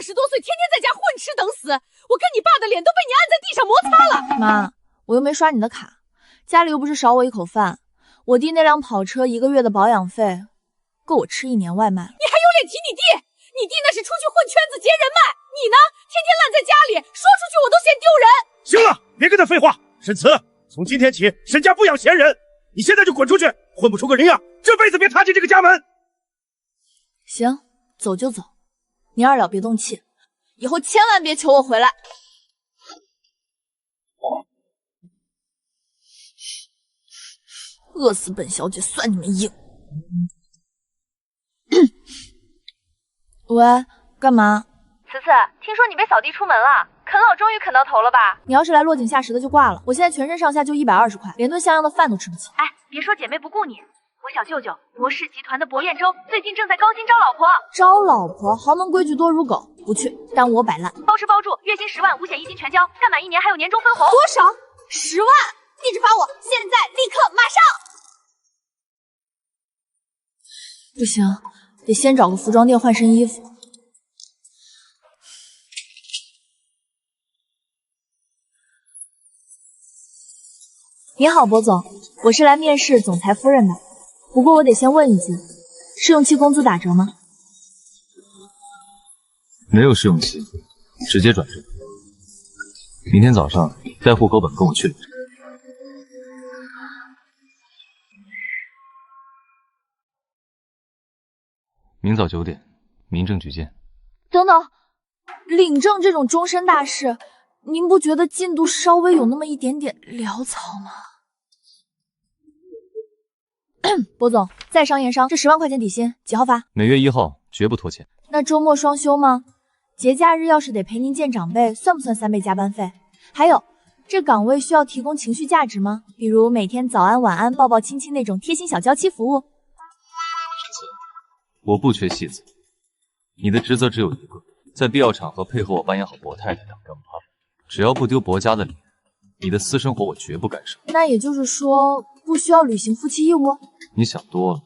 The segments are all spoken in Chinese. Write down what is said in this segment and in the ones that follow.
20多岁，天天在家混吃等死，我跟你爸的脸都被你按在地上摩擦了。妈，我又没刷你的卡，家里又不是少我一口饭，我弟那辆跑车1个月的保养费，够我吃1年外卖。你还有脸提你弟？你弟那是出去混圈子结人脉，你呢，天天烂在家里，说出去我都嫌丢人。行了，别跟他废话。沈慈，从今天起，沈家不养闲人，你现在就滚出去，混不出个人样，这辈子别踏进这个家门。行，走就走，你二了别动气，以后千万别求我回来。饿死本小姐算你们硬。喂，干嘛？慈慈，听说你被扫地出门了，啃老终于啃到头了吧？你要是来落井下石的就挂了，我现在全身上下就120块，连顿像样的饭都吃不起。哎，别说姐妹不顾你，我小舅舅博氏集团的博彦洲最近正在高薪招老婆。招老婆，豪门规矩多如狗，不去，耽误我摆烂。包吃包住，月薪10万，5险1金全交，干满1年还有年终分红。多少？10万！地址发我，现在立刻马上！不行，得先找个服装店换身衣服。你好，博总，我是来面试总裁夫人的，不过我得先问一句，试用期工资打折吗？没有试用期，直接转正。明天早上带户口本跟我去领证。明早9点，民政局见。等等，领证这种终身大事，您不觉得进度稍微有那么一点点潦草吗？博总，在商言商，这10万块钱底薪几号发？每月1号，绝不拖欠。那周末双休吗？节假日要是得陪您见长辈，算不算3倍加班费？还有，这岗位需要提供情绪价值吗？比如每天早安晚安抱抱亲亲那种贴心小娇妻服务？我不缺戏子，你的职责只有一个，在必要场合配合我扮演好博太太当跟班，只要不丢博家的脸，你的私生活我绝不干涉。那也就是说，不需要履行夫妻义务？你想多了，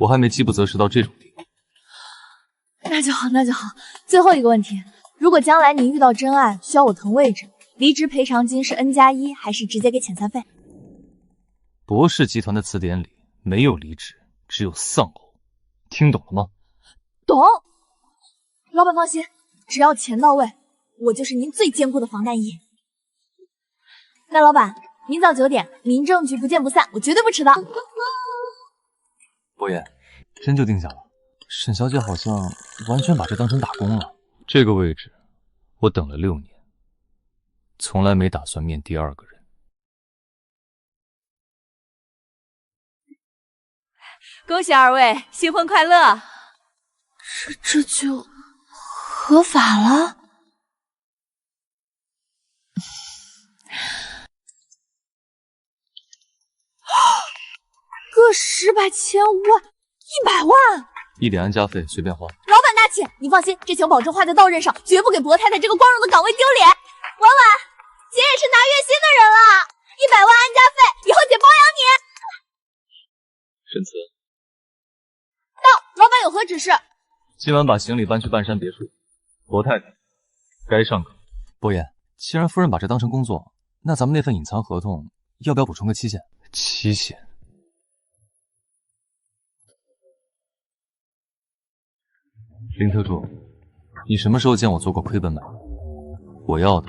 我还没饥不择食到这种地步。那就好，那就好。最后一个问题，如果将来您遇到真爱，需要我腾位置，离职赔偿金是 N+1，还是直接给遣散费？博氏集团的词典里没有离职，只有丧偶。听懂了吗？懂。老板放心，只要钱到位，我就是您最坚固的防弹衣。那老板，明早9点，民政局不见不散，我绝对不迟到。博言，真就定下了。沈小姐好像完全把这当成打工了。这个位置，我等了6年，从来没打算面第2个人。恭喜2位新婚快乐！这就合法了？个10百千万100万1点安家费随便花。老板大气，你放心，这钱保证花在刀刃上，绝不给博太太这个光荣的岗位丢脸。婉婉，姐也是拿月薪的人了，100万安家费，以后姐包养你。沈慈，到，老板有何指示？今晚把行李搬去半山别墅。博太太，该上岗。博言，既然夫人把这当成工作，那咱们那份隐藏合同要不要补充个期限？期限？林特助，你什么时候见我做过亏本买卖？我要的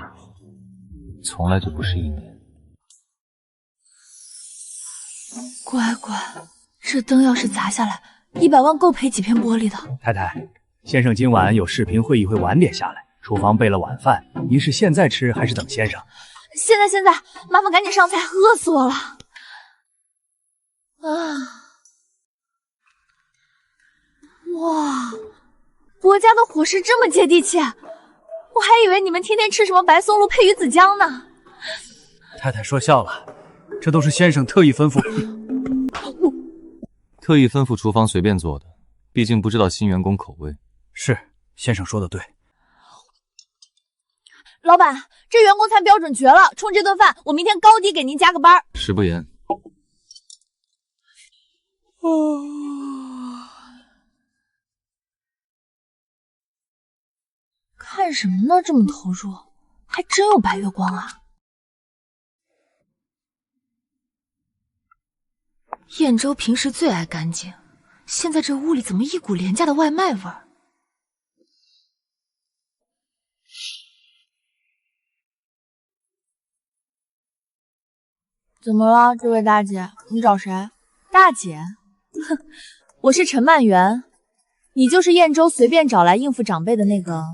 从来就不是1年。乖乖，这灯要是砸下来，100万够赔几片玻璃的。太太，先生今晚有视频会议，会晚点下来。厨房备了晚饭，您是现在吃还是等先生？现在，麻烦赶紧上菜，饿死我了。哇，博家的伙食这么接地气，我还以为你们天天吃什么白松露配鱼子酱呢。太太说笑了，这都是先生特意吩咐。特意吩咐厨房随便做的，毕竟不知道新员工口味。是，先生说的对。老板，这员工餐标准绝了，冲这顿饭，我明天高低给您加个班。食不言。看什么呢？这么投入，还真有白月光啊！燕州平时最爱干净，现在这屋里怎么一股廉价的外卖味儿？怎么了，这位大姐？你找谁？大姐？哼，我是陈曼媛，你就是燕州随便找来应付长辈的那个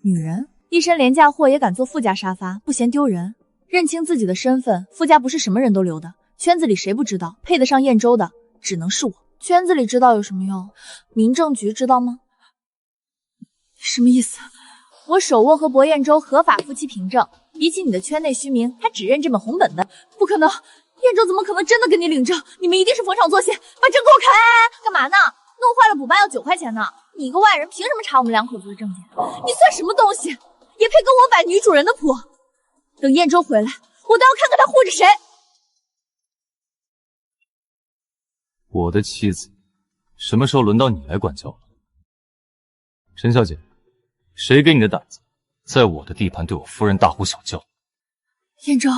女人，一身廉价货也敢坐富家沙发，不嫌丢人。认清自己的身份，富家不是什么人都留的，圈子里谁不知道，配得上燕州的只能是我。圈子里知道有什么用？民政局知道吗？什么意思？我手握和博燕州合法夫妻凭证，比起你的圈内虚名，还只认这本红本本。不可能，燕州怎么可能真的跟你领证？你们一定是逢场作戏，把证给我看！哎，干嘛呢？弄坏了补办要9块钱呢。你一个外人凭什么查我们2口子的证件？你算什么东西？也配跟我摆女主人的谱？等燕州回来，我倒要看看他护着谁。我的妻子，什么时候轮到你来管教了？陈小姐，谁给你的胆子，在我的地盘对我夫人大呼小叫？燕州，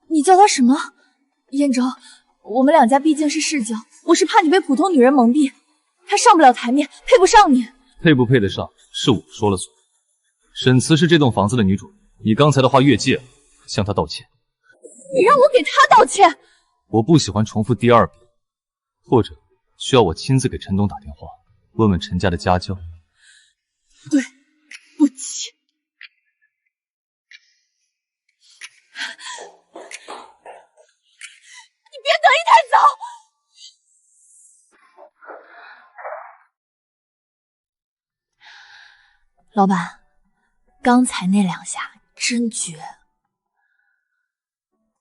你叫他什么？燕州，我们2家毕竟是世交，我是怕你被普通女人蒙蔽，他上不了台面，配不上你。配不配得上，是我说了算。沈慈是这栋房子的女主人，你刚才的话越界了，向她道歉。你让我给他道歉？我不喜欢重复第二遍，或者需要我亲自给陈董打电话，问问陈家的家教。对不起。你别得意太早。老板，刚才那2下真绝，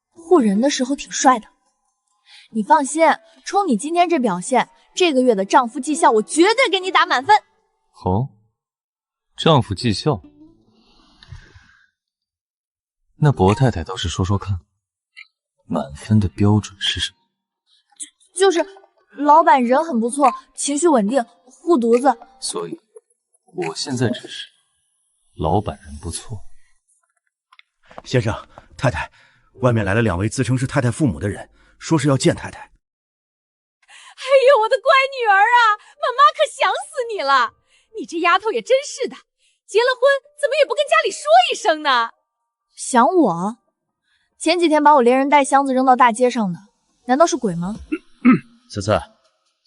护人的时候挺帅的。你放心，冲你今天这表现，这个月的丈夫绩效我绝对给你打满分。哦，丈夫绩效？那薄太太倒是说说看，满分的标准是什么？就是老板人很不错，情绪稳定，护犊子。所以，我现在只是老板人不错。先生，太太，外面来了2位自称是太太父母的人，说是要见太太。哎呦，我的乖女儿啊，妈妈可想死你了！你这丫头也真是的，结了婚怎么也不跟家里说一声呢？想我？前几天把我连人带箱子扔到大街上的，难道是鬼吗？慈慈，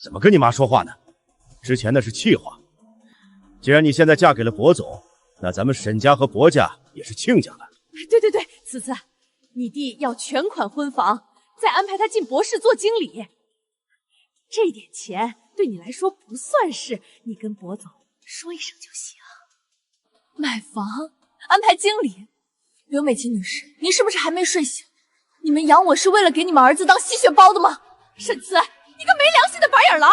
怎么跟你妈说话呢？之前那是气话。既然你现在嫁给了博总，那咱们沈家和博家也是亲家了。对，慈慈，你弟要全款婚房，再安排他进博士做经理。这点钱对你来说不算事，你跟博总说一声就行。买房，安排经理。刘美琪女士，您是不是还没睡醒？你们养我是为了给你们儿子当吸血包的吗？沈慈，你个没良心的白眼狼！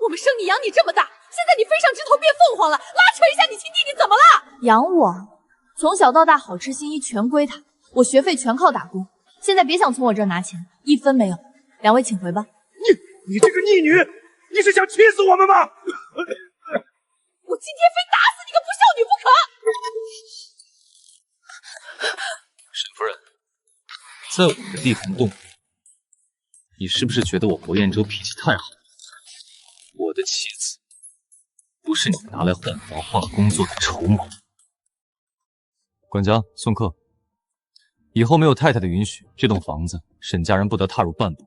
我们生你养你这么大，现在你飞上枝头变凤凰了，拉扯一下你亲弟弟怎么了？养我，从小到大好吃新衣全归他，我学费全靠打工。现在别想从我这儿拿钱，1分没有。2位请回吧。你这个逆女，你是想气死我们吗？我今天非打死你个不孝女不可！沈夫人，在我的地盘动手，你是不是觉得我博彦州脾气太好？我的妻子不是你拿来换房换工作的筹码。管家，送客。以后没有太太的允许，这栋房子沈家人不得踏入半步。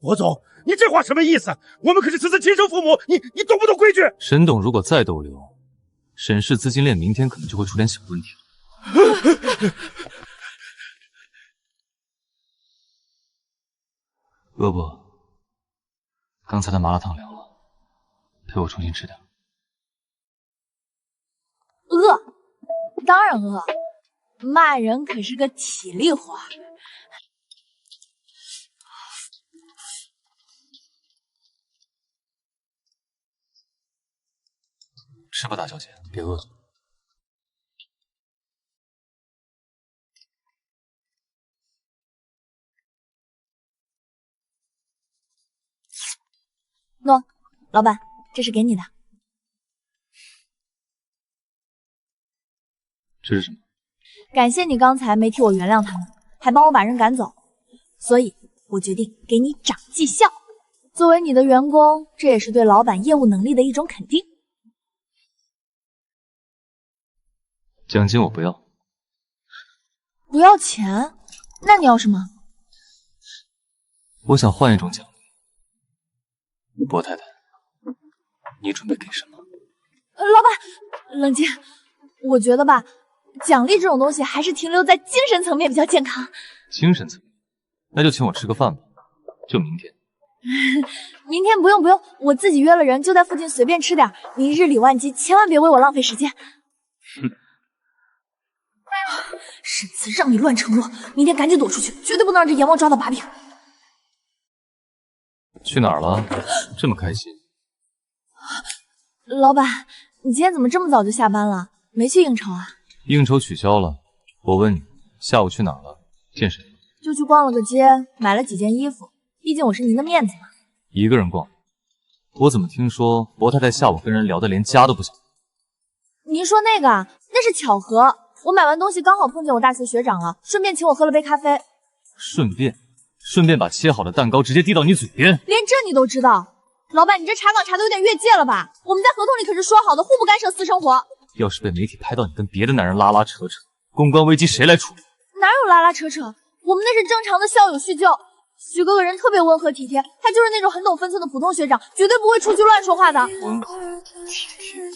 博总，你这话什么意思？我们可是慈慈亲生父母，你懂不懂规矩？沈董如果再逗留，沈氏资金链明天可能就会出点小问题了。饿不？刚才的麻辣烫凉了，陪我重新吃点。饿，当然饿。骂人可是个体力活。吃吧，大小姐，别饿着。喏，老板，这是给你的。这是什么？感谢你刚才没替我原谅他们，还帮我把人赶走，所以我决定给你涨绩效。作为你的员工，这也是对老板业务能力的一种肯定。奖金我不要。不要钱？那你要什么？我想换一种奖励。薄太太，你准备给什么？老板，冷静。我觉得吧，奖励这种东西还是停留在精神层面比较健康。精神层面，那就请我吃个饭吧，就明天。明天不用，我自己约了人，就在附近随便吃点。你日理万机，千万别为我浪费时间。哼。沈慈让你乱承诺，明天赶紧躲出去，绝对不能让这阎王抓到把柄。去哪儿了？这么开心？老板，你今天怎么这么早就下班了？没去应酬啊？应酬取消了。我问你，下午去哪儿了？见谁了？就去逛了个街，买了几件衣服，毕竟我是您的面子嘛。一个人逛？我怎么听说薄太太下午跟人聊得连家都不想？您说那个啊，那是巧合。我买完东西刚好碰见我大学学长了，顺便请我喝了杯咖啡。顺便把切好的蛋糕直接递到你嘴边，连这你都知道？老板，你这查岗查的有点越界了吧？我们在合同里可是说好的，互不干涉私生活。要是被媒体拍到你跟别的男人拉拉扯扯，公关危机谁来处理？哪有拉拉扯扯？我们那是正常的校友叙旧。许哥哥人特别温和体贴，他就是那种很懂分寸的普通学长，绝对不会出去乱说话的。温和体贴，沈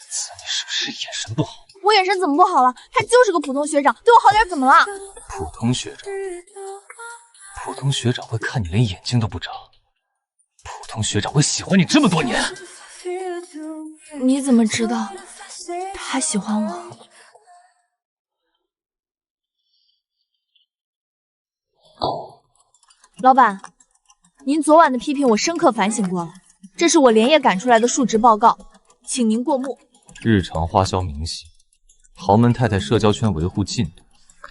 慈，你是不是眼神不好？我眼神怎么不好了？他就是个普通学长，对我好点怎么了？普通学长会看你连眼睛都不眨，普通学长会喜欢你这么多年。你怎么知道他喜欢我？老板，您昨晚的批评我深刻反省过了，这是我连夜赶出来的述职报告，请您过目。日常花销明细，豪门太太社交圈维护进度，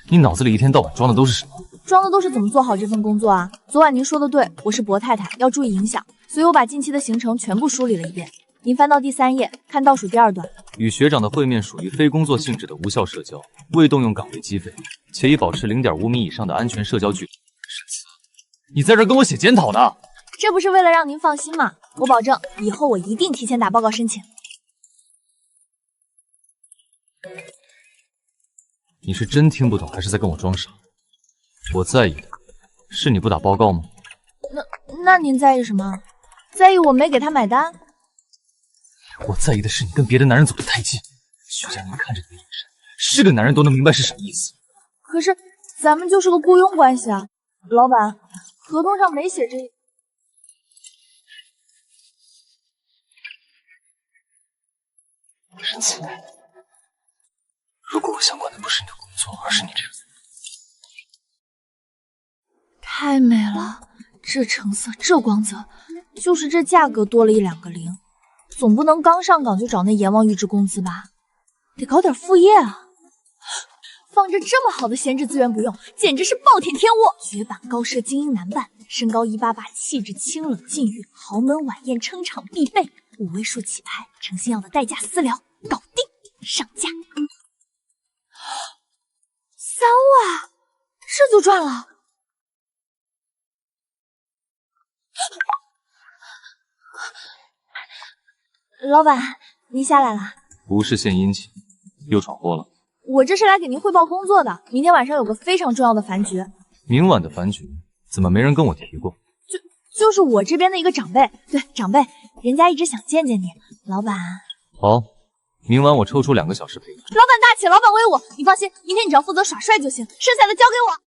你脑子里一天到晚装的都是什么？装的都是怎么做好这份工作啊！昨晚您说的对，我是薄太太，要注意影响，所以我把近期的行程全部梳理了一遍。您翻到第3页，看倒数第2段。与学长的会面属于非工作性质的无效社交，未动用岗位机费，且已保持0.5米以上的安全社交距离。沈慈，你在这跟我写检讨呢？这不是为了让您放心吗？我保证，以后我一定提前打报告申请。你是真听不懂，还是在跟我装傻？我在意的是你不打报告吗？那您在意什么？在意我没给他买单？我在意的是你跟别的男人走得太近。徐佳宁看着你的眼神，是个男人都能明白是什么意思。可是咱们就是个雇佣关系啊，老板，合同上没写这。沈慈，如果我想管的不是你的工作，而是你这个人。太美了，这成色，这光泽，就是这价格多了1、2个零，总不能刚上岗就找那阎王预支工资吧？得搞点副业啊！放着这么好的闲置资源不用，简直是暴殄天物。绝版高奢精英男伴，身高188，气质清冷禁欲，豪门晚宴撑场必备，5位数起拍，诚心要的代价私聊，搞定，上架。3万，这就赚了。老板，您下来了。无事献殷勤，又闯祸了。我这是来给您汇报工作的，明天晚上有个非常重要的饭局。明晚的饭局怎么没人跟我提过？就是我这边的一个长辈，对，长辈，人家一直想见见你，老板。好，明晚我抽出2个小时陪你。老板大气，老板威武，你放心，明天你只要负责耍帅就行，剩下的交给我。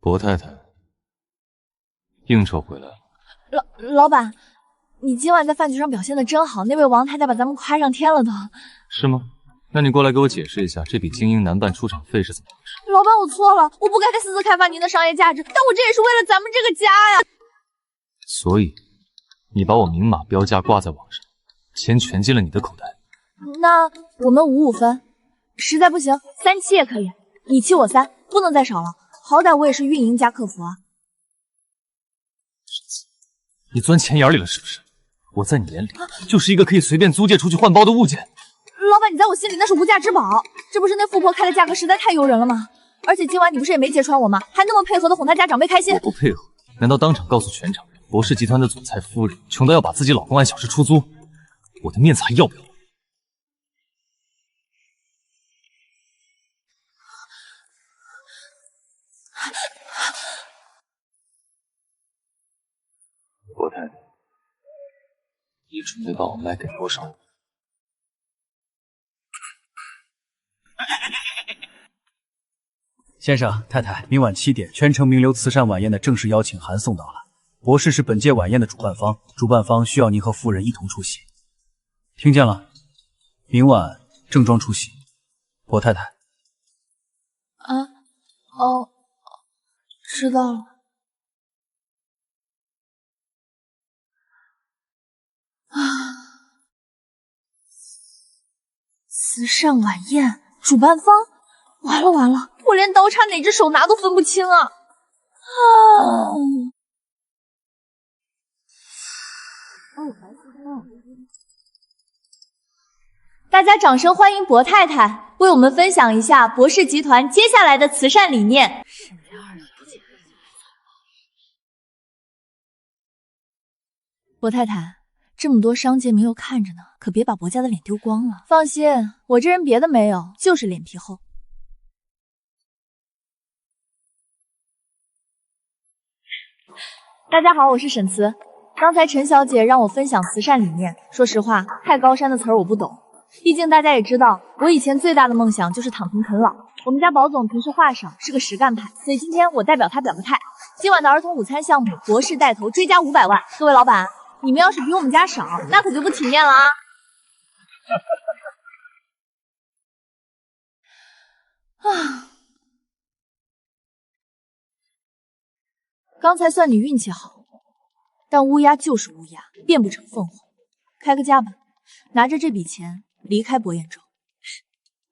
薄太太，应酬回来了。老板，你今晚在饭局上表现的真好，那位王太太把咱们夸上天了都。是吗？那你过来给我解释一下，这笔精英男伴出场费是怎么回事？老板，我错了，我不该再私自开发您的商业价值，但我这也是为了咱们这个家呀。所以，你把我明码标价挂在网上，钱全进了你的口袋。那我们5-5分，实在不行3-7也可以，你7我3，不能再少了。好歹我也是运营加客服啊。你钻钱眼里了是不是？我在你眼里就是一个可以随便租借出去换包的物件。老板，你在我心里那是无价之宝，这不是那富婆开的价格实在太诱人了吗？而且今晚你不是也没揭穿我吗？还那么配合的哄他家长辈开心。我不配合，难道当场告诉全场人，博氏集团的总裁夫人穷到要把自己老公按小时出租？我的面子还要不要？博太太，你准备把我卖给多少？先生、太太，明晚7点，全城名流慈善晚宴的正式邀请函送到了。博氏是本届晚宴的主办方，主办方需要您和夫人一同出席。听见了？明晚正装出席。博太太。哦，知道了。慈善晚宴主办方，完了完了，我连刀叉哪只手拿都分不清啊！大家掌声欢迎博太太为我们分享一下博氏集团接下来的慈善理念。博太太，这么多商界名流看着呢，可别把博家的脸丢光了。放心，我这人别的没有，就是脸皮厚。大家好，我是沈慈。刚才陈小姐让我分享慈善理念，说实话，太高山的词儿我不懂。毕竟大家也知道，我以前最大的梦想就是躺平啃老。我们家宝总平时话少，是个实干派，所以今天我代表他表个态。今晚的儿童午餐项目，博士带头追加500万。各位老板，你们要是比我们家少，那可就不体面了啊！刚才算你运气好，但乌鸦就是乌鸦，变不成凤凰。开个价吧，拿着这笔钱离开博彦州。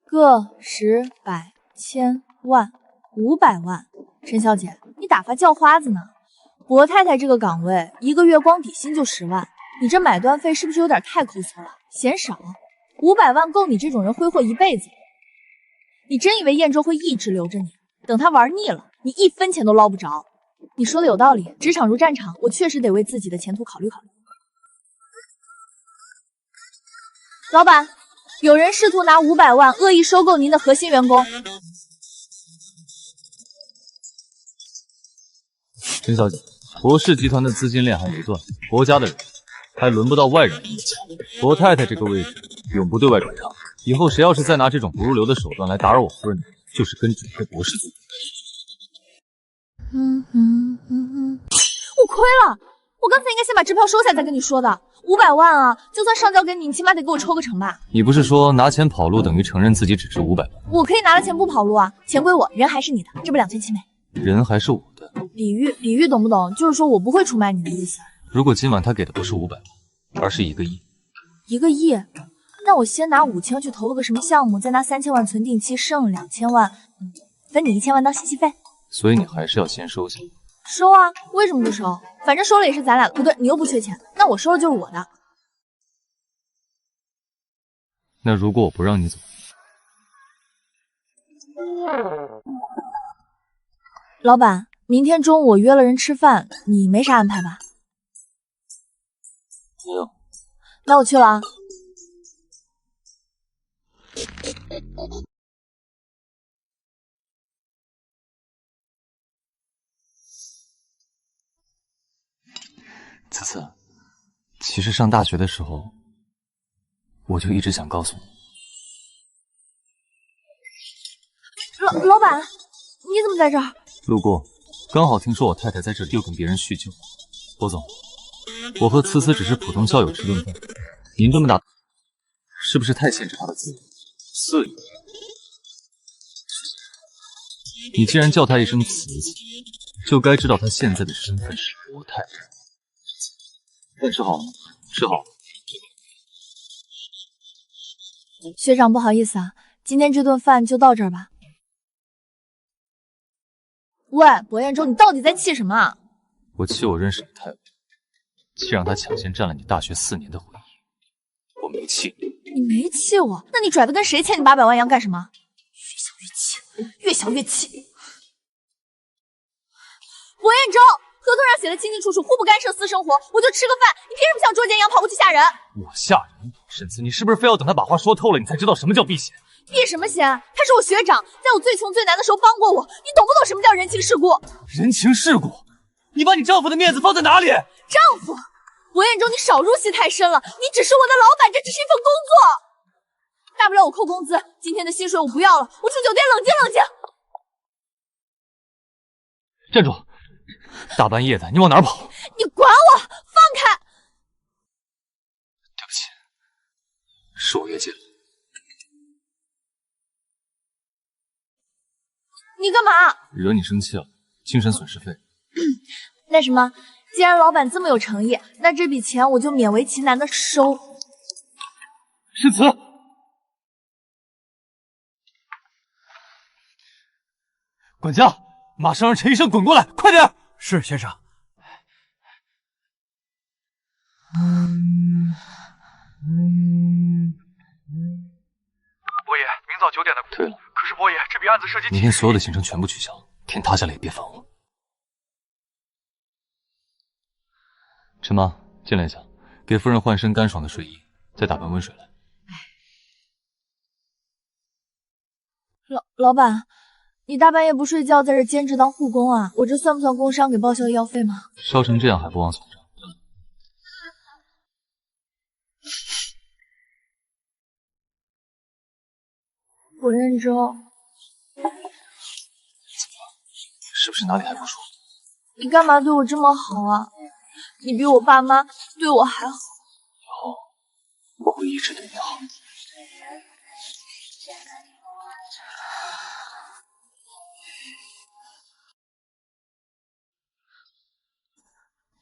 个10、百、千、万，500万。陈小姐，你打发叫花子呢？博太太这个岗位，一个月光底薪就10万，你这买断费是不是有点太抠搜了？嫌少？500万够你这种人挥霍一辈子。你真以为彦州会一直留着你？等他玩腻了，你1分钱都捞不着。你说的有道理，职场如战场，我确实得为自己的前途考虑考虑。老板，有人试图拿500万恶意收购您的核心员工。陈小姐，博氏集团的资金链还没断，博家的人还轮不到外人影响。博太太这个位置永不对外转让，以后谁要是再拿这种不入流的手段来打扰我夫人，就是跟整个博氏组。我亏了，我刚才应该先把支票收下再跟你说的。500万啊，就算上交给你，你起码得给我抽个成吧。你不是说拿钱跑路等于承认自己只值500万？我可以拿了钱不跑路啊，钱归我，人还是你的，这不两全其美？人还是我的。比喻懂不懂？就是说我不会出卖你的意思。如果今晚他给的不是500万，而是1个亿，1个亿，那我先拿5000去投了个什么项目，再拿3000万存定期，剩2000万，分你1000万当信息费。所以你还是要先收下。收啊，为什么不收？反正收了也是咱俩的，不对，你又不缺钱，那我收了就是我的。那如果我不让你走？老板，明天中午我约了人吃饭，你没啥安排吧？没有。那我去了啊。此次，其实上大学的时候，我就一直想告诉你。老板，你怎么在这儿？路过，刚好听说我太太在这里又跟别人叙旧。博总，我和思思只是普通校友吃顿饭，您这么大，是不是太限制她的自由？自由？你既然叫她一声慈子，就该知道她现在的身份是博太太。饭吃好了吗？吃好了。学长，不好意思啊，今天这顿饭就到这儿吧。喂，博彦州，你到底在气什么啊？我气我认识你太晚，既让他抢先占了你大学4年的回忆，我没气你。你没气我？那你拽的跟谁欠你800万一样干什么？越想越气，越想越气。博彦州，合同上写的清清楚楚，互不干涉私生活，我就吃个饭，你凭什么像捉奸一样跑过去吓人？我吓人？沈慈，你是不是非要等他把话说透了，你才知道什么叫避嫌？避什么嫌？他是我学长，在我最穷最难的时候帮过我，你懂不懂什么叫人情世故？人情世故？你把你丈夫的面子放在哪里？丈夫？博彦州，你少入戏太深了，你只是我的老板，这只是一份工作，大不了我扣工资，今天的薪水我不要了，我住酒店冷静冷静。站住！大半夜的，你往哪儿跑？你管我！放开！对不起，是我越界了。你干嘛？惹你生气了，精神损失费。那什么，既然老板这么有诚意，那这笔钱我就勉为其难的收。诗词，管家，马上让陈医生滚过来，快点！是先生。伯爷，明早9点的。对了，可是伯爷，这笔案子涉及……明天所有的行程全部取消，天塌下来也别烦我。陈妈，进来一下，给夫人换身干爽的睡衣，再打盆温水来。老板，你大半夜不睡觉，在这兼职当护工啊？我这算不算工伤，给报销医药费吗？烧成这样还不忘从账？博彦州，是不是哪里还不舒服？你干嘛对我这么好啊？你比我爸妈对我还好。以后我会一直对你好。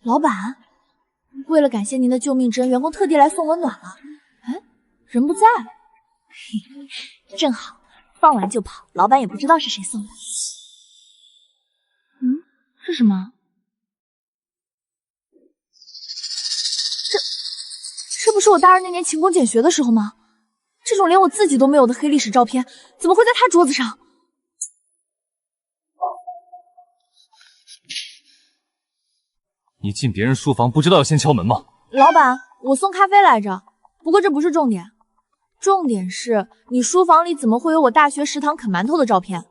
老板，为了感谢您的救命之恩，员工特地来送温暖了。哎，人不在，嘿，正好放完就跑，老板也不知道是谁送的。是什么？这不是我大二那年勤工俭学的时候吗？这种连我自己都没有的黑历史照片，怎么会在他桌子上？你进别人书房不知道要先敲门吗？老板，我送咖啡来着。不过这不是重点，重点是你书房里怎么会有我大学食堂啃馒头的照片？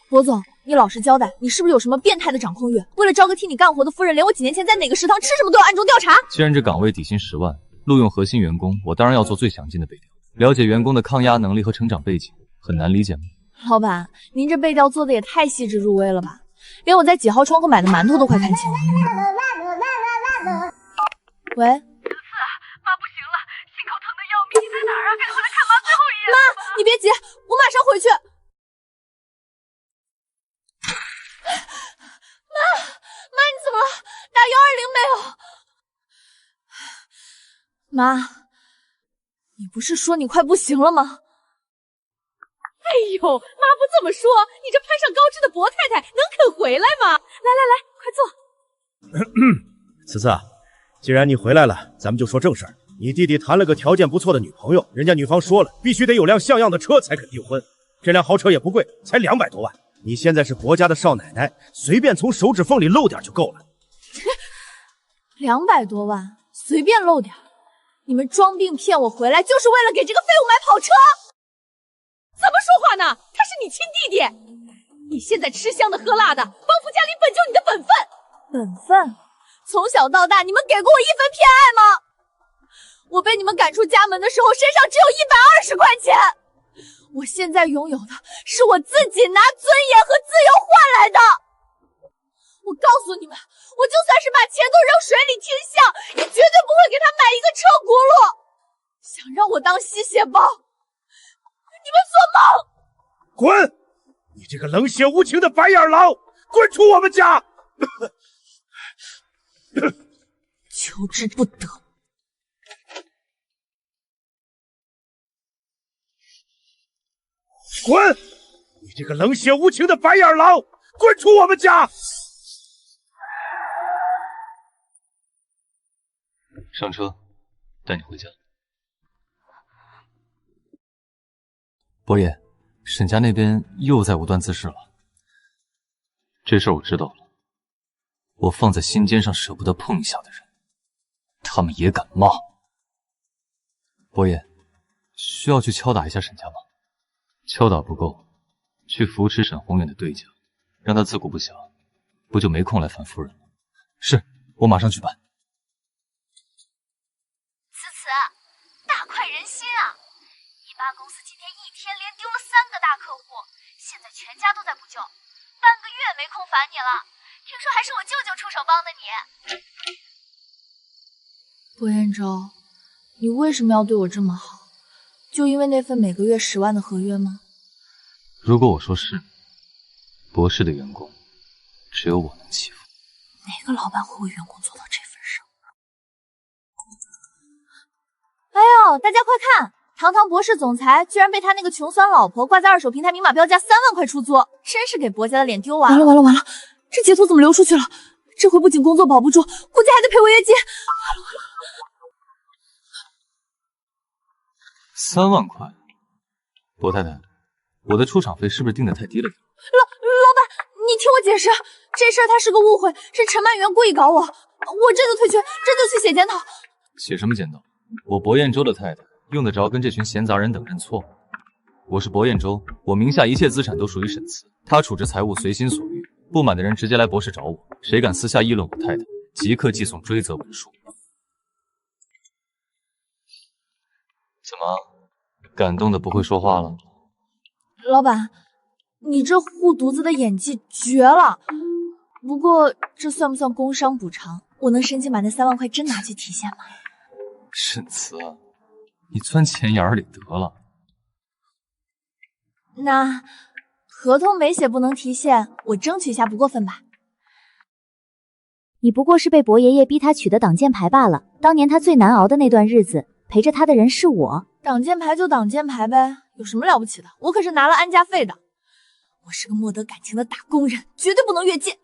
博总，你老实交代，你是不是有什么变态的掌控欲？为了招个替你干活的夫人，连我几年前在哪个食堂吃什么都要暗中调查？既然这岗位底薪10万，录用核心员工，我当然要做最详尽的背调，了解员工的抗压能力和成长背景，很难理解吗？老板，您这背调做的也太细致入微了吧，连我在几号窗口买的馒头都快看清了。喂，妈不行了，心口疼的要命，你在哪儿啊？赶紧回来看妈最后一眼。妈，你别急，我马上回去。妈，你怎么了？打120没有？妈，你不是说你快不行了吗？哎呦，妈不这么说，你这攀上高枝的博太太能肯回来吗？来，快坐。慈慈，既然你回来了，咱们就说正事儿。你弟弟谈了个条件不错的女朋友，人家女方说了，必须得有辆像样的车才肯订婚。这辆豪车也不贵，才200多万。你现在是博家的少奶奶，随便从手指缝里漏点就够了。200多万，随便漏点。你们装病骗我回来，就是为了给这个废物买跑车？怎么说话呢？他是你亲弟弟，你现在吃香的喝辣的，帮扶家里本就你的本分。本分？从小到大，你们给过我1分偏爱吗？我被你们赶出家门的时候，身上只有120块钱。我现在拥有的是我自己拿尊严和自由换来的。我告诉你们，我就算是把钱都扔水里听相，也绝对不会给他买一个车轱辘。想让我当吸血包，你们做梦！滚！你这个冷血无情的白眼狼，滚出我们家！求之不得。滚！你这个冷血无情的白眼狼，滚出我们家！上车，带你回家。伯爷，沈家那边又在无端滋事了。这事儿我知道了，我放在心尖上舍不得碰一下的人，他们也敢骂。伯爷，需要去敲打一下沈家吗？敲打不够，去扶持沈宏远的对家，让他自顾不暇，不就没空来烦夫人了？是，我马上去办。此，大快人心啊！一八公司今天一天连丢了3个大客户，现在全家都在补救，半个月没空烦你了。听说还是我舅舅出手帮的你。薄彦舟，你为什么要对我这么好？就因为那份每个月10万的合约吗？如果我说是，博士的员工只有我能欺负。哪个老板会为员工做到这份上？哎呦，大家快看！堂堂博士总裁居然被他那个穷酸老婆挂在二手平台明码标价3万块出租，真是给薄家的脸丢完了！完了！这截图怎么流出去了？这回不仅工作保不住，估计还得赔违约金。完了！3万块，薄太太，我的出场费是不是定的太低了？老板，你听我解释，这事儿它是个误会，是陈曼媛故意搞我，我这就退圈，这就去写检讨。写什么检讨？我薄彦舟的太太用得着跟这群闲杂人等认错？我是薄彦舟，我名下一切资产都属于沈慈，他处置财务随心所欲，不满的人直接来博士找我，谁敢私下议论我太太，即刻寄送追责文书。怎么，感动的不会说话了？老板，你这护犊子的演技绝了！不过这算不算工伤补偿？我能申请把那3万块真拿去提现吗？沈慈，你钻钱眼里得了。那合同没写不能提现，我争取一下不过分吧？你不过是被薄爷爷逼他取的挡箭牌罢了。当年他最难熬的那段日子，陪着他的人是我。挡箭牌就挡箭牌呗，有什么了不起的？我可是拿了安家费的。我是个莫得感情的打工人，绝对不能越界。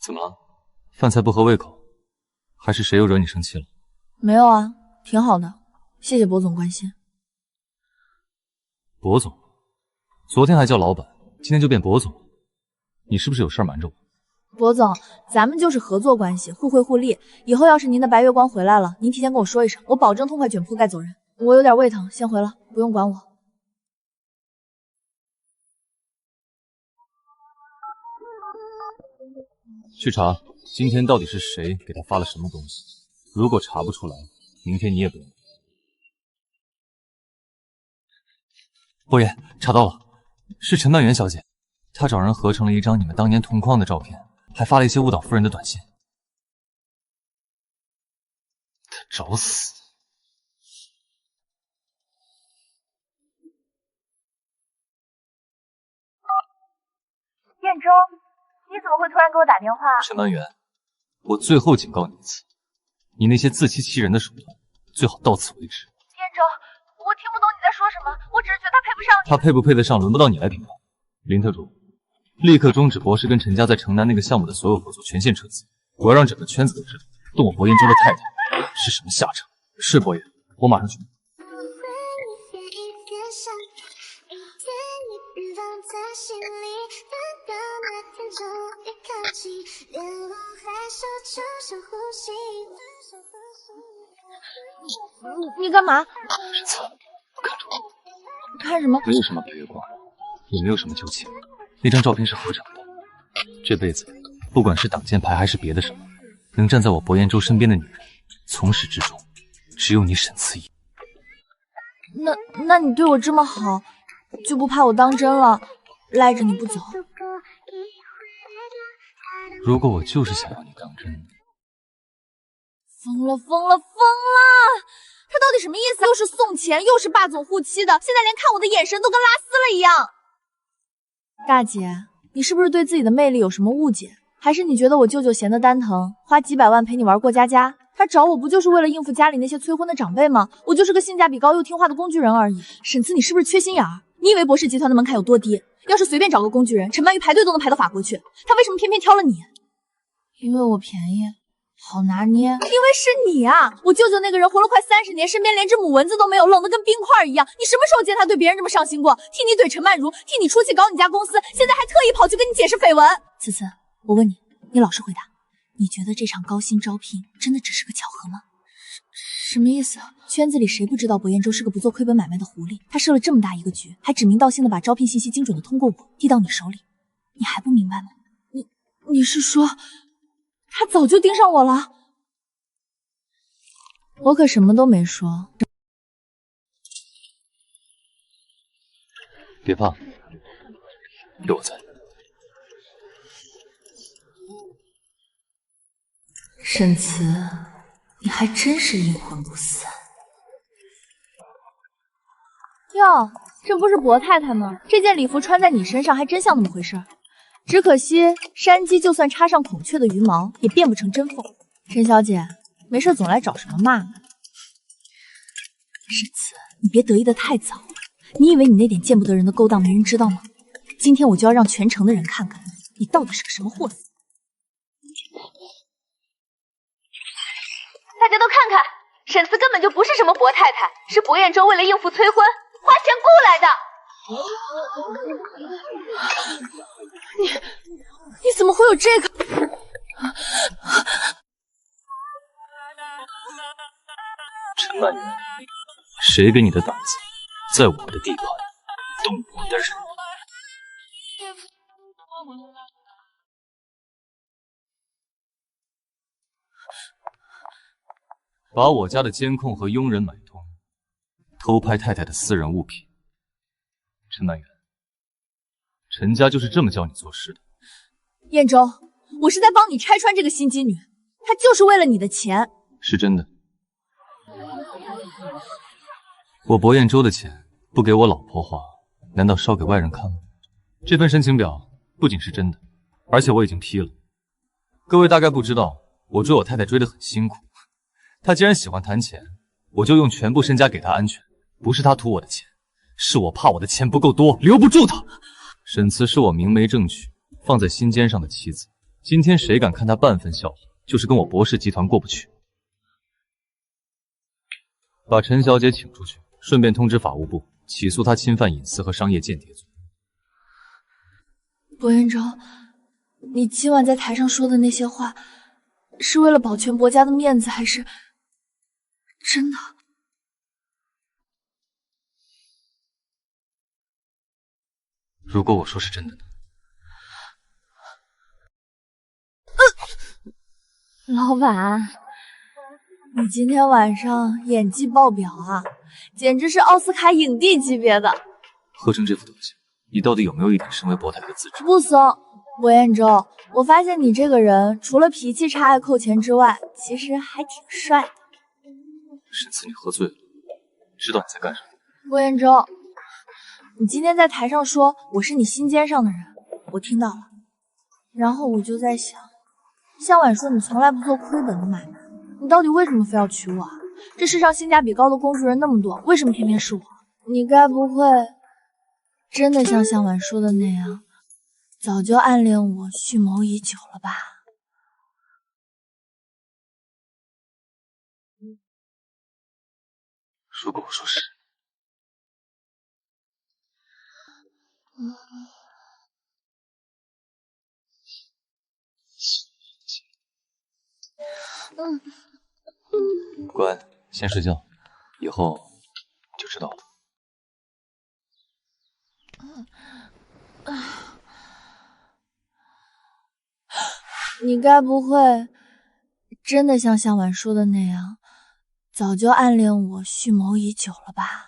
怎么了？饭菜不合胃口，还是谁又惹你生气了？没有啊，挺好的，谢谢薄总关心。薄总，昨天还叫老板，今天就变薄总了，你是不是有事瞒着我？薄总，咱们就是合作关系，互惠互利。以后要是您的白月光回来了，您提前跟我说一声，我保证痛快卷铺盖走人。我有点胃疼，先回了，不用管我。去查今天到底是谁给他发了什么东西，如果查不出来，明天你也不用。伯爷，查到了，是陈曼媛小姐，她找人合成了一张你们当年同框的照片，还发了一些误导夫人的短信。他找死！彦舟，你怎么会突然给我打电话？陈曼媛，我最后警告你一次，你那些自欺欺人的手段，最好到此为止。彦舟，我听不懂你在说什么，我只是觉得他配不上你。他配不配得上，轮不到你来评判。林特助，立刻终止博士跟陈家在城南那个项目的所有合作，全线撤资。我要让整个圈子都知道，动我薄彦舟的太太是什么下场。是伯爷，我马上去。你干嘛？沈慈，看着我。看什么？没有什么白月光，也没有什么旧情。那张照片是合成的。这辈子，不管是挡箭牌还是别的什么，能站在我薄彦舟身边的女人，从始至终，只有你沈慈怡。那你对我这么好，就不怕我当真了，赖着你不走？如果我就是想要你当真，疯了！他到底什么意思？又是送钱，又是霸总护妻的，现在连看我的眼神都跟拉丝了一样。大姐，你是不是对自己的魅力有什么误解？还是你觉得我舅舅闲得蛋疼，花几百万陪你玩过家家？他找我不就是为了应付家里那些催婚的长辈吗？我就是个性价比高又听话的工具人而已。沈慈，你是不是缺心眼儿？你以为博士集团的门槛有多低？要是随便找个工具人，陈曼玉排队都能排到法国去，他为什么偏偏挑了你？因为我便宜，好拿捏。因为是你啊！我舅舅那个人活了快30年，身边连只母蚊子都没有，冷得跟冰块一样。你什么时候见他对别人这么上心过？替你怼陈曼如，替你出气搞你家公司，现在还特意跑去跟你解释绯闻。此次，我问你，你老实回答，你觉得这场高薪招聘真的只是个巧合吗？什么意思？圈子里谁不知道博彦舟是个不做亏本买卖的狐狸？他设了这么大一个局，还指名道姓的把招聘信息精准的通过我递到你手里，你还不明白吗？你是说，他早就盯上我了？我可什么都没说。别怕，有我在。沈慈，你还真是阴魂不散。哟，这不是博太太吗？这件礼服穿在你身上还真像那么回事儿。只可惜山鸡就算插上孔雀的羽毛，也变不成真凤。陈小姐，没事总来找什么骂呢？沈慈，你别得意的太早了。你以为你那点见不得人的勾当没人知道吗？今天我就要让全城的人看看你到底是个什么货色。大家都看看，沈慈根本就不是什么博太太，是博彦舟为了应付催婚花钱雇来的。你怎么会有这个？陈曼玉，谁给你的胆子，在我的地盘动我的人？把我家的监控和佣人买通，偷拍太太的私人物品。陈曼玉，陈家就是这么教你做事的。彦舟，我是在帮你拆穿这个心机女，她就是为了你的钱。是真的。我博彦舟的钱不给我老婆花，难道烧给外人看吗？这份申请表不仅是真的，而且我已经批了。各位大概不知道，我追我太太追得很辛苦。她既然喜欢谈钱，我就用全部身家给她安全。不是她图我的钱，是我怕我的钱不够多，留不住她。沈慈是我明媒正娶放在心尖上的妻子，今天谁敢看她半分笑话，就是跟我博氏集团过不去。把陈小姐请出去，顺便通知法务部起诉她侵犯隐私和商业间谍罪。博彦舟，你今晚在台上说的那些话，是为了保全博家的面子，还是真的？如果我说是真的呢？老板，你今天晚上演技爆表啊，简直是奥斯卡影帝级别的。喝成这副德行，你到底有没有一点身为博太太的自知？不怂，博彦舟，我发现你这个人除了脾气差、爱扣钱之外，其实还挺帅的。沈慈，你喝醉了，知道你在干什么？博彦舟，你今天在台上说我是你心尖上的人，我听到了。然后我就在想，向晚说你从来不做亏本的买卖，你到底为什么非要娶我啊？这世上性价比高的公主人那么多，为什么偏偏是我？你该不会真的像向晚说的那样，早就暗恋我、蓄谋已久了吧？如果我说是，乖，先睡觉，以后你就知道了。你该不会真的像向晚说的那样，早就暗恋我、蓄谋已久了吧？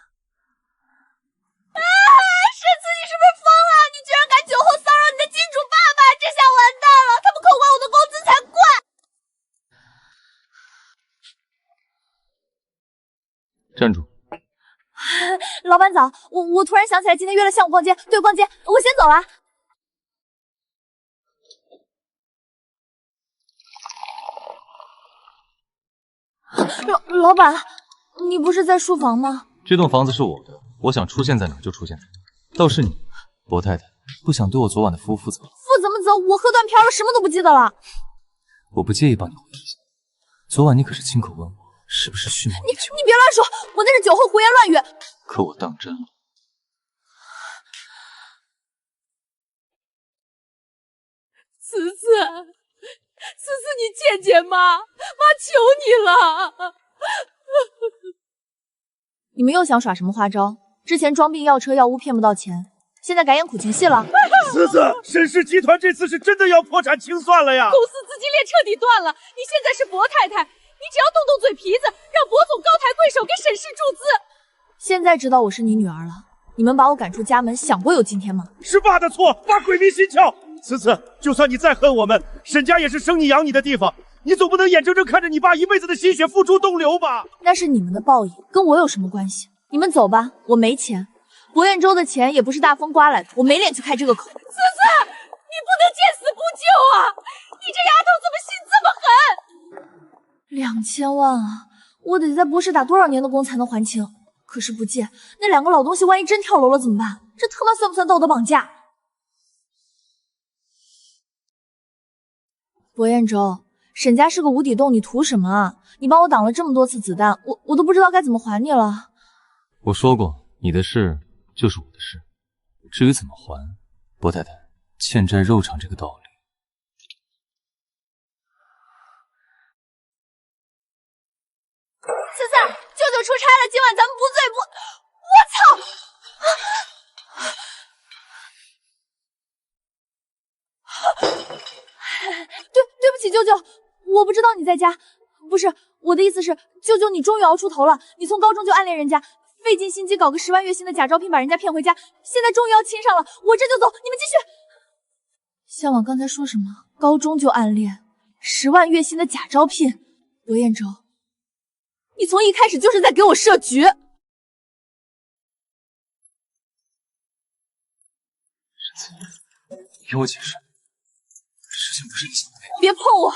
沈慈，你是不是疯了？你居然敢酒后骚扰你的金主爸爸，这下完蛋了！他们扣关我的工资才怪！站住！老板早，我突然想起来今天约了项目逛街，对，逛街，我先走了。老板，你不是在书房吗？这栋房子是我的，我想出现在哪就出现在哪。倒是你，薄太太，不想对我昨晚的服务负责。负怎么责？我喝断片了，什么都不记得了。我不介意帮你回忆一下。昨晚你可是亲口问我是不是蓄谋已久。你别乱说，我那是酒后胡言乱语。可我当真了。思思，你见见妈，妈求你了。你们又想耍什么花招？之前装病要车要屋骗不到钱，现在改演苦情戏了。思思，沈氏集团这次是真的要破产清算了呀！公司资金链彻底断了，你现在是薄太太，你只要动动嘴皮子，让薄总高抬贵手给沈氏注资。现在知道我是你女儿了，你们把我赶出家门，想过有今天吗？是爸的错，爸鬼迷心窍。思思，就算你再恨我们，沈家也是生你养你的地方，你总不能眼睁睁看着你爸一辈子的心血付诸东流吧？那是你们的报应，跟我有什么关系？你们走吧，我没钱。博彦州的钱也不是大风刮来的，我没脸去开这个口。思思，你不能见死不救啊！你这丫头怎么心这么狠？2000万啊！我得在博士打多少年的工才能还清？可是不借，那2个老东西万一真跳楼了怎么办？这他妈算不算道德绑架？博彦州，沈家是个无底洞，你图什么啊？你帮我挡了这么多次子弹，我都不知道该怎么还你了。我说过，你的事就是我的事，至于怎么还，薄太太，欠债肉偿这个道理。思思，舅舅出差了，今晚咱们不醉不……我操！对不起，舅舅，我不知道你在家。不是，我的意思是，舅舅，你终于熬出头了。你从高中就暗恋人家，费尽心机搞个10万月薪的假招聘把人家骗回家，现在终于要亲上了，我这就走，你们继续。向往刚才说什么？高中就暗恋，10万月薪的假招聘？博彦州，你从一开始就是在给我设局。沈子，你听我解释，事情不是你想的那样。别碰我！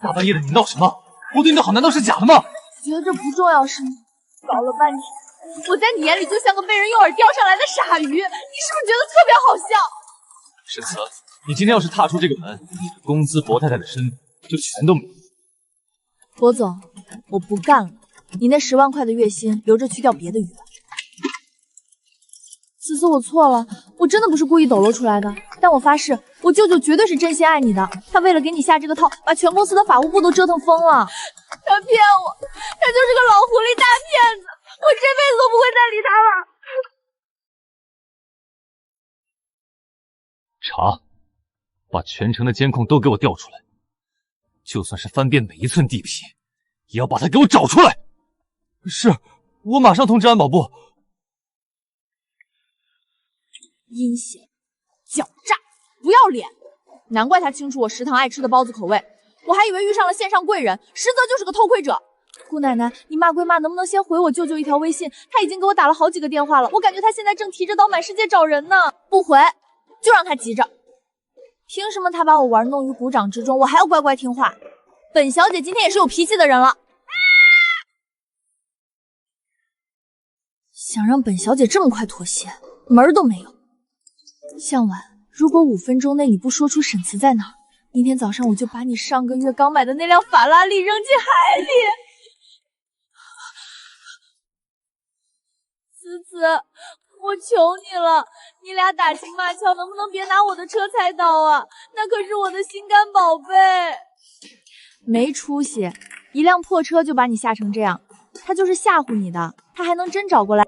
大半夜的，你闹什么？我对你的好难道是假的吗？觉得不重要是吗？搞了半天，我在你眼里就像个被人用饵钓上来的傻鱼，你是不是觉得特别好笑？沈慈，你今天要是踏出这个门，你的工资、薄太太的身份就全都没有。博总，我不干了，你那10万块的月薪留着去钓别的鱼吧。思思，我错了，我真的不是故意抖搂出来的。但我发誓，我舅舅绝对是真心爱你的。他为了给你下这个套，把全公司的法务部都折腾疯了。他骗我，他就是个老狐狸大骗子，我这辈子都不会再理他了。查，把全城的监控都给我调出来，就算是翻遍每一寸地皮，也要把他给我找出来。是，我马上通知安保部。阴险、狡诈、不要脸，难怪他清楚我食堂爱吃的包子口味，我还以为遇上了线上贵人，实则就是个偷窥者。姑奶奶，你骂归骂，能不能先回我舅舅一条微信？他已经给我打了好几个电话了，我感觉他现在正提着刀满世界找人呢。不回，就让他急着。凭什么他把我玩弄于股掌之中，我还要乖乖听话？本小姐今天也是有脾气的人了。想让本小姐这么快妥协，门儿都没有。向晚，如果5分钟内你不说出沈慈在哪儿，明天早上我就把你上个月刚买的那辆法拉利扔进海里。思思，我求你了，你俩打情骂俏，能不能别拿我的车菜刀啊？那可是我的心肝宝贝。没出息，一辆破车就把你吓成这样，他就是吓唬你的，他还能真找过来？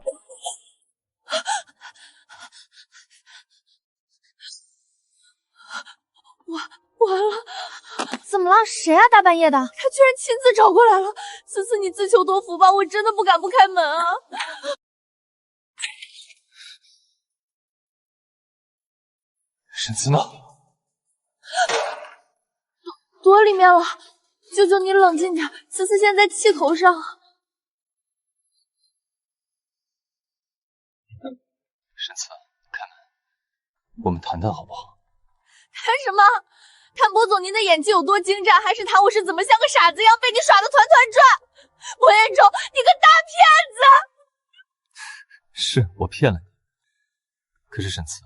完了，怎么了？谁啊？大半夜的，他居然亲自找过来了。思思，你自求多福吧，我真的不敢不开门啊。沈慈呢？躲里面了。舅舅，你冷静点，思思现在气头上。沈慈，开门，我们谈谈好不好？谈什么？谈博总您的演技有多精湛，还是谈我是怎么像个傻子一样被你耍得团团转？博彦中，你个大骗子！是我骗了你，可是沈慈，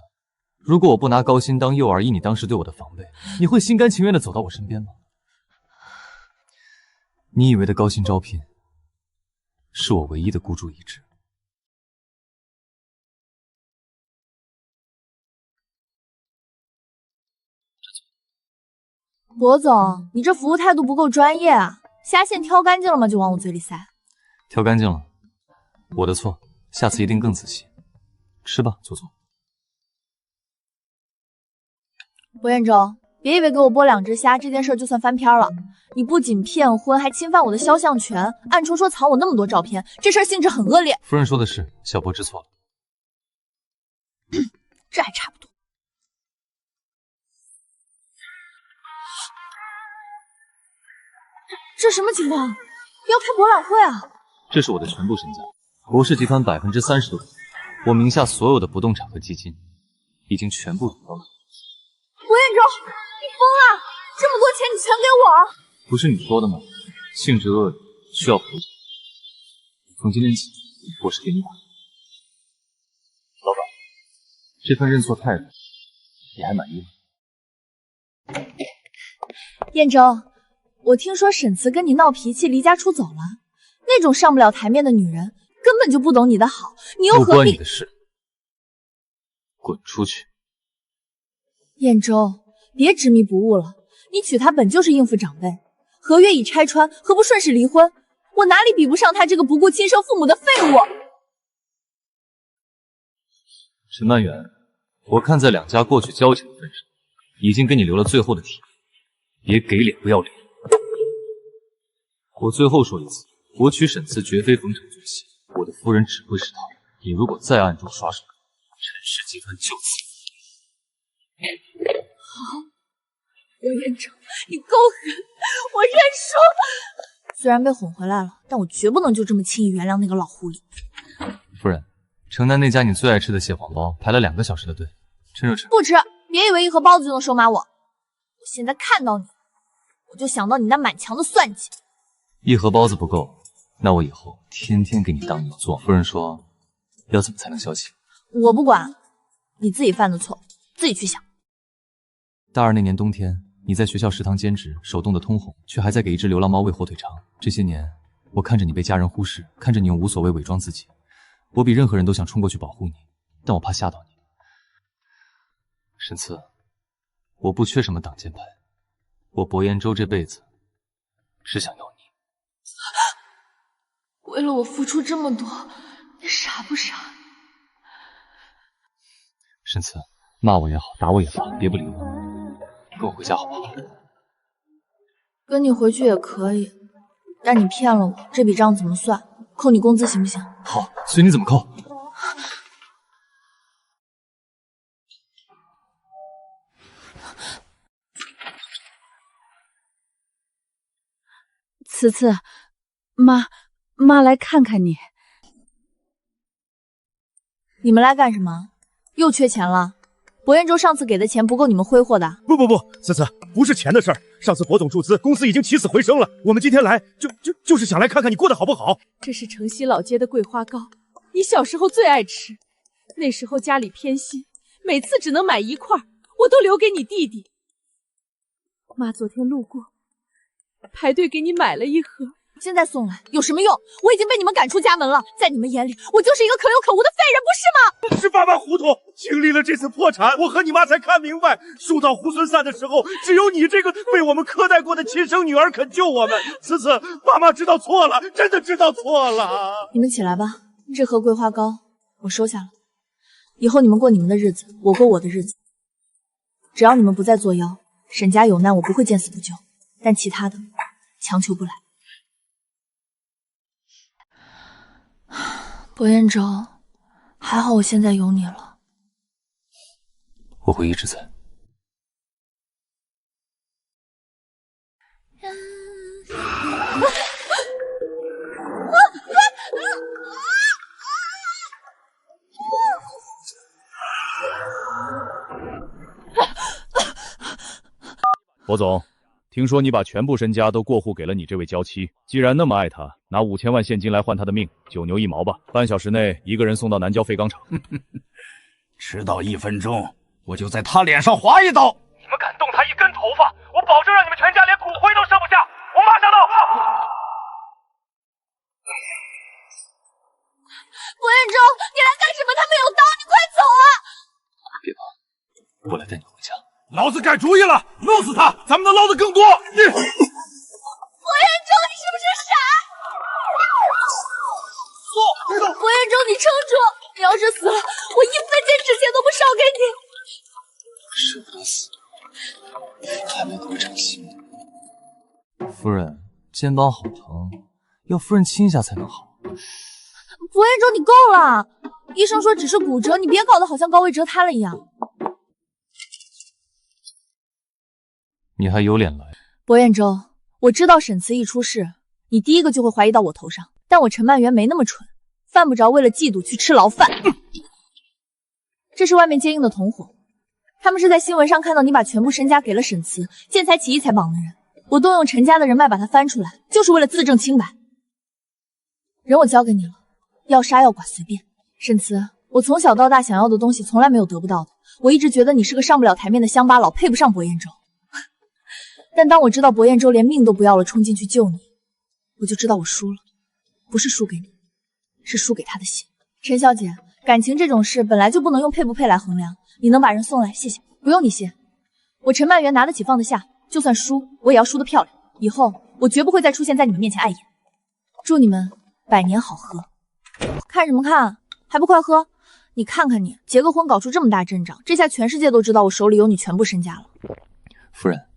如果我不拿高薪当诱饵，以你当时对我的防备，你会心甘情愿地走到我身边吗？你以为的高薪招聘，是我唯一的孤注一掷。博总，你这服务态度不够专业啊！虾线挑干净了吗？就往我嘴里塞。挑干净了，我的错，下次一定更仔细。吃吧，左左。博彦中，别以为给我剥2只虾这件事就算翻篇了。你不仅骗婚，还侵犯我的肖像权，暗戳戳藏我那么多照片，这事儿性质很恶劣。夫人说的是，小博知错了。这还差不多。这什么情况？要开博览会啊？这是我的全部身家，博氏集团30%多，我名下所有的不动产和基金，已经全部转到了。博彦中，你疯了！这么多钱你全给我？不是你说的吗？性质恶劣，需要赔偿。从今天起，博士给你管。老板，这份认错态度，你还满意吗？彦中。我听说沈慈跟你闹脾气，离家出走了。那种上不了台面的女人，根本就不懂你的好，你又何必？不关你的事，滚出去！彦中，别执迷不悟了。你娶她本就是应付长辈，合约已拆穿，何不顺势离婚？我哪里比不上他这个不顾亲生父母的废物？陈曼远，我看在2家过去交情的份上，已经给你留了最后的体面，别给脸不要脸。我最后说一次，我娶沈慈绝非逢场作戏，我的夫人只会是她。你如果再暗中耍手，陈氏集团就此。好，博彦中，你够狠，我认输。虽然被哄回来了，但我绝不能就这么轻易原谅那个老狐狸。夫人，城南那家你最爱吃的蟹黄包，排了2个小时的队，趁热吃。不吃，别以为一盒包子就能收买我。我现在看到你，我就想到你那满墙的算计。1盒包子不够，那我以后天天给你当牛做。夫人说，要怎么才能消气？我不管，你自己犯的错，自己去想。大2那年冬天，你在学校食堂兼职，手冻得通红，却还在给一只流浪猫喂火腿肠。这些年，我看着你被家人忽视，看着你用无所谓伪装自己，我比任何人都想冲过去保护你，但我怕吓到你。沈慈，我不缺什么挡箭牌，我博彦州这辈子只想要你。为了我付出这么多，你傻不傻？沈慈，骂我也好，打我也罢，别不理我，跟我回家好不好？跟你回去也可以，但你骗了我，这笔账怎么算？扣你工资行不行？好，随你怎么扣。慈慈，妈来看看你。你们来干什么？又缺钱了？博彦州上次给的钱不够你们挥霍的？不，思思，不是钱的事儿。上次博总注资，公司已经起死回生了。我们今天来，就是想来看看你过得好不好。这是城西老街的桂花糕，你小时候最爱吃。那时候家里偏心，每次只能买1块，我都留给你弟弟。妈昨天路过，排队给你买了1盒。现在送来有什么用？我已经被你们赶出家门了，在你们眼里，我就是一个可有可无的废人，不是吗？是爸爸糊涂，经历了这次破产，我和你妈才看明白，树倒猢狲散的时候，只有你这个被我们苛待过的亲生女儿肯救我们。此次爸妈知道错了，真的知道错了。你们起来吧，这盒桂花糕我收下了，以后你们过你们的日子，我过我的日子。只要你们不再作妖，沈家有难我不会见死不救，但其他的强求不来。博彦州，还好我现在有你了。我会一直在。博总，听说你把全部身家都过户给了你这位娇妻，既然那么爱她，拿5000万现金来换她的命，9牛1毛吧。半小时内一个人送到南郊废钢厂。迟到1分钟，我就在他脸上划一刀。你们敢动他一根头发，我保证让你们全家连骨灰都剩不下。我马上到。博彦中，你来干什么？他们有刀，你快走啊！别怕，我来带你回家。老子改主意了，弄死他，咱们能捞得更多。博彦中，你是不是傻？博彦中，你撑住！你要是死了，我1分钱纸钱都不少给你。舍不得死，还没给我长心。夫人，肩膀好疼，要夫人亲一下才能好。博彦中，你够了！医生说只是骨折，你别搞得好像高位折塌了一样。你还有脸来？博彦中，我知道沈慈一出事，你第一个就会怀疑到我头上，但我陈曼媛没那么蠢，犯不着为了嫉妒去吃牢饭。这是外面接应的同伙，他们是在新闻上看到你把全部身家给了沈慈，见财起意才绑的人。我动用陈家的人脉把他翻出来，就是为了自证清白。人我交给你了，要杀要剐随便。沈慈，我从小到大想要的东西从来没有得不到的，我一直觉得你是个上不了台面的乡巴佬，配不上博彦舟。但当我知道博彦舟连命都不要了，冲进去救你，我就知道我输了，不是输给你，是输给他的心。陈小姐，感情这种事本来就不能用配不配来衡量，你能把人送来，谢谢。不用你谢，我陈曼媛拿得起放得下，就算输我也要输得漂亮。以后我绝不会再出现在你们面前碍眼。祝你们百年好合。看什么看？还不快喝！你看看你，结个婚搞出这么大阵仗，这下全世界都知道我手里有你全部身家了。夫人，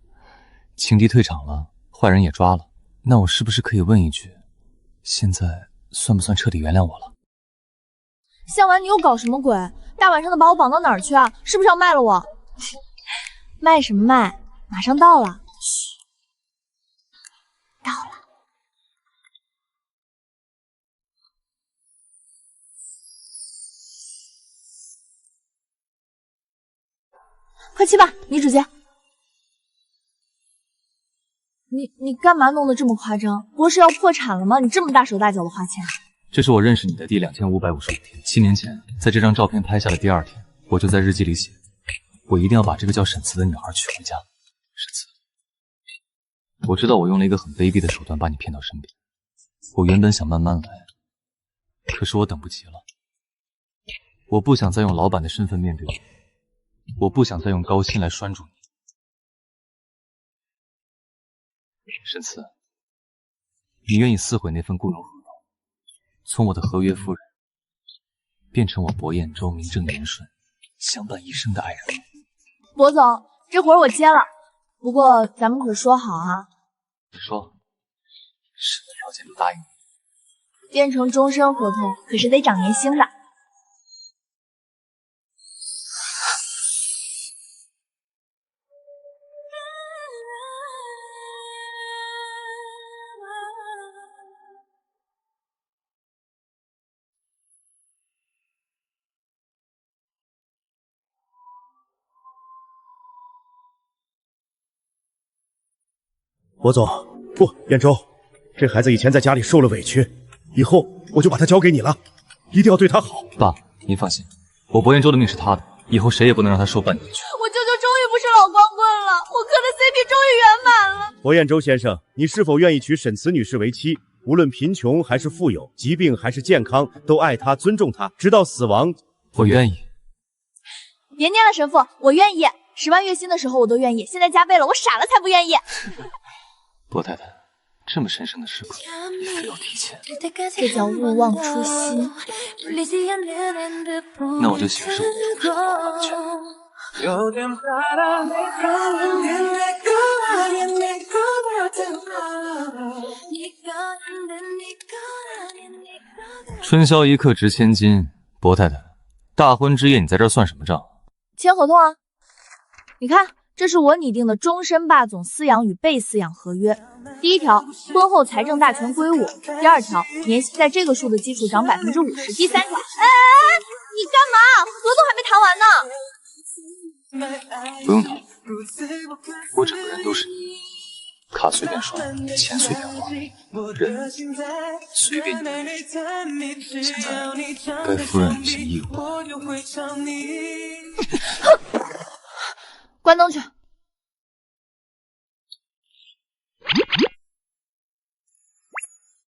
情敌退场了，坏人也抓了，那我是不是可以问一句，现在算不算彻底原谅我了？向晚，你又搞什么鬼？大晚上的把我绑到哪儿去啊？是不是要卖了我？卖什么卖？马上到了。嘘，到了。快去吧，女主角。你干嘛弄得这么夸张？博士要破产了吗？你这么大手大脚的花钱。这是我认识你的第2555天，7年前，在这张照片拍下的第2天，我就在日记里写，我一定要把这个叫沈慈的女孩娶回家。沈慈，我知道我用了一个很卑鄙的手段把你骗到身边，我原本想慢慢来，可是我等不及了。我不想再用老板的身份面对你，我不想再用高薪来拴住你。沈慈，你愿意撕毁那份雇佣合同，从我的合约夫人变成我博彦舟名正言顺、相伴一生的爱人吗？博总，这活儿我接了，不过咱们可说好啊。说，什么条件都答应你。变成终身合同，可是得涨年薪的。博总，不，彦舟，这孩子以前在家里受了委屈，以后我就把他交给你了，一定要对他好。爸，您放心，我博彦舟的命是他的，以后谁也不能让他受半点屈。我舅舅终于不是老光棍了，我磕的 CP 终于圆满了。博彦舟先生，你是否愿意娶沈慈女士为妻？无论贫穷还是富有，疾病还是健康，都爱她，尊重她，直到死亡。我愿意。别念了，神父，我愿意。10万月薪的时候我都愿意，现在加倍了，我傻了才不愿意。博太太，这么神圣的时刻，你非要提前，这叫勿忘初心。那我就行使我的老权。春宵一刻值千金，博太太，大婚之夜你在这儿算什么账？签合同啊！你看，这是我拟定的终身霸总饲养与被饲养合约。第1条，婚后财政大权归我；第2条，年薪在这个数的基础涨50%；第3条，你干嘛？合同还没谈完呢。不用讨论，我整个人都是你，卡随便刷，钱随便花，人随便你。现在该夫人履行义务。关灯去。